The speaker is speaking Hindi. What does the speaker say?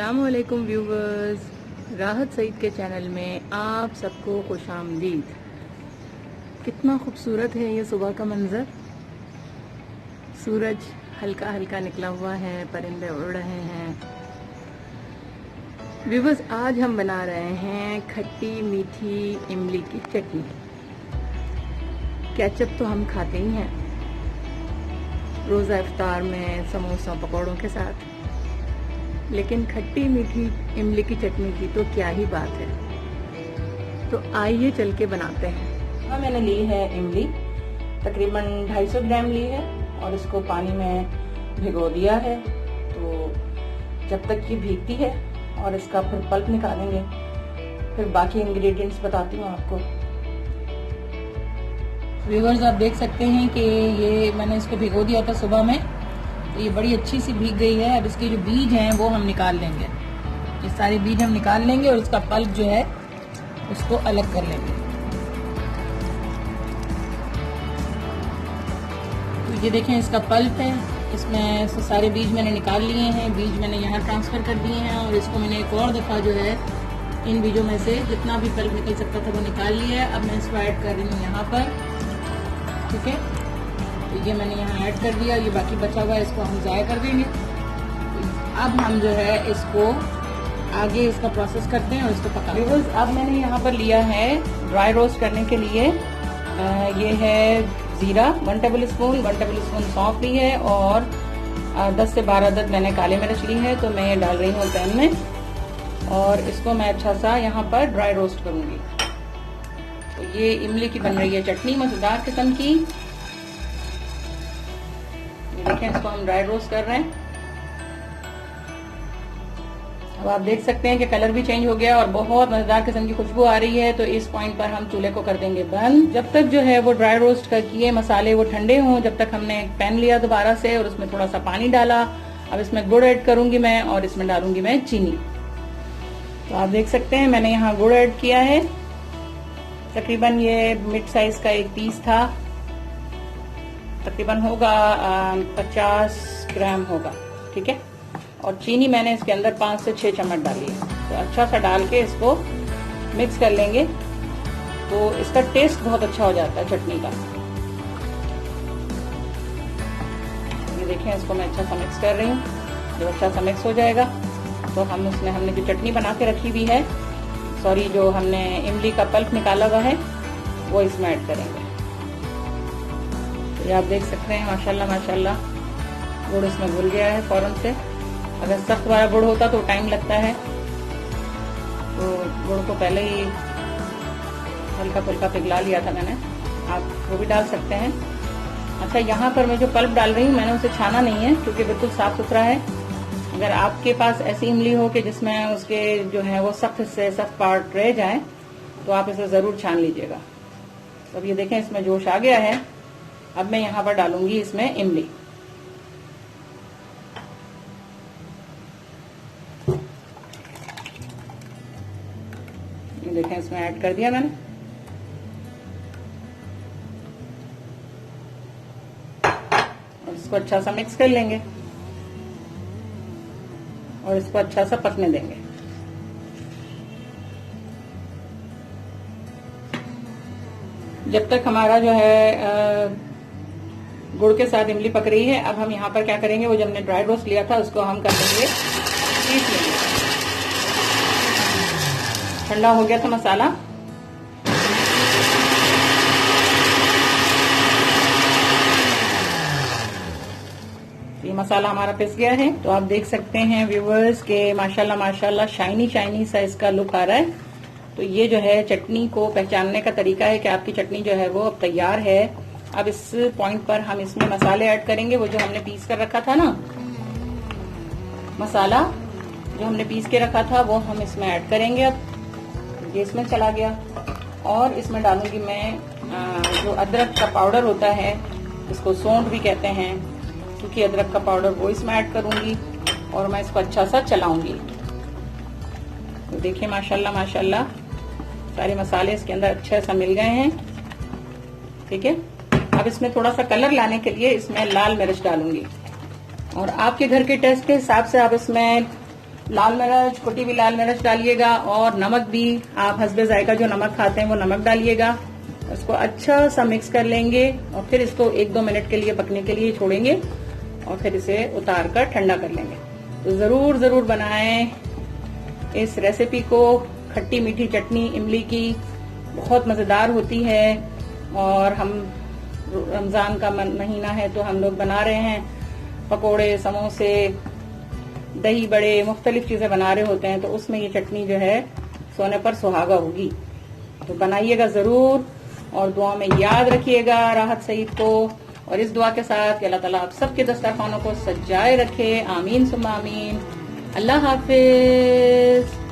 अस्सलामुअलैकुम व्यूवर्स, राहत सईद के चैनल में आप सबको खुशामदीद। कितना खूबसूरत है ये सुबह का मंज़र। सूरज हल्का हल्का निकला हुआ है, परिंदे उड़ रहे हैं। व्यूवर्स, आज हम बना रहे हैं खट्टी मीठी इमली की चटनी। केचप तो हम खाते ही हैं रोज़ा इफ्तार में समोसा पकौड़ों के साथ, लेकिन खट्टी मीठी इमली की चटनी की तो क्या ही बात है। तो आइए चल के बनाते हैं। हाँ, मैंने ली है इमली, तकरीबन 250 ग्राम ली है और इसको पानी में भिगो दिया है। तो जब तक ये भीगती है और इसका फिर पल्प निकालेंगे, फिर बाकी इंग्रेडिएंट्स बताती हूँ आपको। व्यूअर्स, आप देख सकते हैं कि ये मैंने इसको भिगो दिया था सुबह में, तो ये बड़ी अच्छी सी भीग गई है। अब इसके जो बीज हैं वो हम निकाल लेंगे। ये सारे बीज हम निकाल लेंगे और इसका पल्प जो है उसको अलग कर लेंगे। तो ये देखें, इसका पल्प है, इसमें से सारे बीज मैंने निकाल लिए हैं। बीज मैंने यहाँ ट्रांसफर कर दिए हैं और इसको मैंने एक और दफ़ा जो है इन बीजों में से जितना भी पल्प निकल सकता था वो निकाल लिया है। अब मैं इसको ऐड कर रही हूँ यहाँ पर, ठीक है। तो ये मैंने यहाँ ऐड कर दिया, ये बाकी बचा हुआ है इसको हम ज़ाया कर देंगे। अब हम जो है इसको आगे इसका प्रोसेस करते हैं और इसको पकाएंगे। अब मैंने यहाँ पर लिया है ड्राई रोस्ट करने के लिए, ये है ज़ीरा 1 टेबल स्पून, 1 टेबल स्पून सौंफ ली है और 10 से 12 अदद मैंने काले मिर्च ली है। तो मैं ये डाल रही हूँ पैन में और इसको मैं अच्छा सा यहाँ पर ड्राई रोस्ट करूँगी। तो ये इमली की बन रही है चटनी, मज़ेदार किस्म की। देखें, इसको हम ड्राई रोस्ट कर रहे हैं। अब आप देख सकते हैं कि कलर भी चेंज हो गया और बहुत मजेदार किस्म की खुशबू आ रही है। तो इस पॉइंट पर हम चूल्हे को कर देंगे बंद। जब तक जो है वो ड्राई रोस्ट कर किए मसाले वो ठंडे हों, जब तक हमने एक पैन लिया दोबारा से और उसमें थोड़ा सा पानी डाला। अब इसमें गुड़ ऐड करूंगी मैं और इसमें डालूंगी मैं चीनी। तो आप देख सकते हैं मैंने यहाँ गुड़ ऐड किया है। तकरीबन ये मिड साइज का एक पीस था, तकरीबन होगा 50 ग्राम होगा, ठीक है। और चीनी मैंने इसके अंदर 5 से 6 चम्मच डाली है। तो अच्छा सा डाल के इसको मिक्स कर लेंगे, तो इसका टेस्ट बहुत अच्छा हो जाता है चटनी का। ये देखें, इसको मैं अच्छा सा मिक्स कर रही हूँ। जब अच्छा सा मिक्स हो जाएगा तो हम उसमें हमने जो चटनी बना के रखी हुई है, सॉरी जो हमने इमली का पल्प निकाला हुआ है, वो इसमें ऐड करेंगे। ये आप देख सकते हैं माशाल्लाह माशाल्लाह गुड़ इसमें घुल गया है फौरन से। अगर सख्त वाला गुड़ होता तो टाइम लगता है, तो गुड़ को पहले ही हल्का फुल्का पिघला लिया था मैंने, आप वो भी डाल सकते हैं। अच्छा, यहाँ पर मैं जो पल्प डाल रही हूँ मैंने उसे छाना नहीं है क्योंकि बिल्कुल साफ सुथरा है। अगर आपके पास ऐसी इमली हो कि जिसमें उसके जो है वो सख्त पार्ट रह जाए तो आप इसे जरूर छान लीजिएगा। तो अब ये देखें, इसमें जोश आ गया है। अब मैं यहाँ पर डालूंगी इसमें इमली। ये देखें, इसमें ऐड कर दिया मैंने। और इसको अच्छा सा मिक्स कर लेंगे और इसको अच्छा सा पकने देंगे। जब तक हमारा जो है गुड़ के साथ इमली पक रही है, अब हम यहाँ पर क्या करेंगे, वो जो हमने ड्राई रोस्ट लिया था उसको हम कर देंगे पीस लेंगे। ठंडा हो गया था मसाला। ये मसाला हमारा पिस गया है। तो आप देख सकते हैं व्यूअर्स के माशाल्लाह माशाल्लाह शाइनी शाइनी सा इसका लुक आ रहा है। तो ये जो है चटनी को पहचानने का तरीका है कि आपकी चटनी जो है वो अब तैयार है। अब इस पॉइंट पर हम इसमें मसाले ऐड करेंगे, वो जो हमने पीस कर रखा था ना, मसाला जो हमने पीस के रखा था वो हम इसमें ऐड करेंगे। अब ये इसमें चला गया और इसमें डालूंगी मैं जो अदरक का पाउडर होता है, इसको सौंठ भी कहते हैं, क्योंकि अदरक का पाउडर वो इसमें ऐड करूंगी और मैं इसको अच्छा सा चलाऊंगी। तो देखिए माशाल्लाह माशाल्लाह सारे मसाले इसके अंदर अच्छे सा मिल गए हैं, ठीक है। अब इसमें थोड़ा सा कलर लाने के लिए इसमें लाल मिर्च डालूंगी और आपके घर के टेस्ट के हिसाब से आप इसमें लाल मिर्च, कुटी हुई लाल मिर्च डालिएगा और नमक भी आप हस्बे जायका जो नमक खाते हैं वो नमक डालिएगा। इसको अच्छा सा मिक्स कर लेंगे और फिर इसको 1-2 मिनट के लिए पकने के लिए छोड़ेंगे और फिर इसे उतार कर ठंडा कर लेंगे। तो जरूर बनाएं इस रेसिपी को। खट्टी मीठी चटनी इमली की बहुत मजेदार होती है और हम रमजान का महीना है तो हम लोग बना रहे हैं पकोड़े, समोसे, दही बड़े, मुख्तलिफ चीजें बना रहे होते हैं, तो उसमें ये चटनी जो है सोने पर सुहागा होगी। तो बनाइएगा जरूर और दुआ में याद रखिएगा राहत सईद को। और इस दुआ के साथ कि अल्लाह ताला आप सबके दस्तरखानों को सजाए रखे। आमीन सुम्मा आमीन। अल्लाह हाफिज।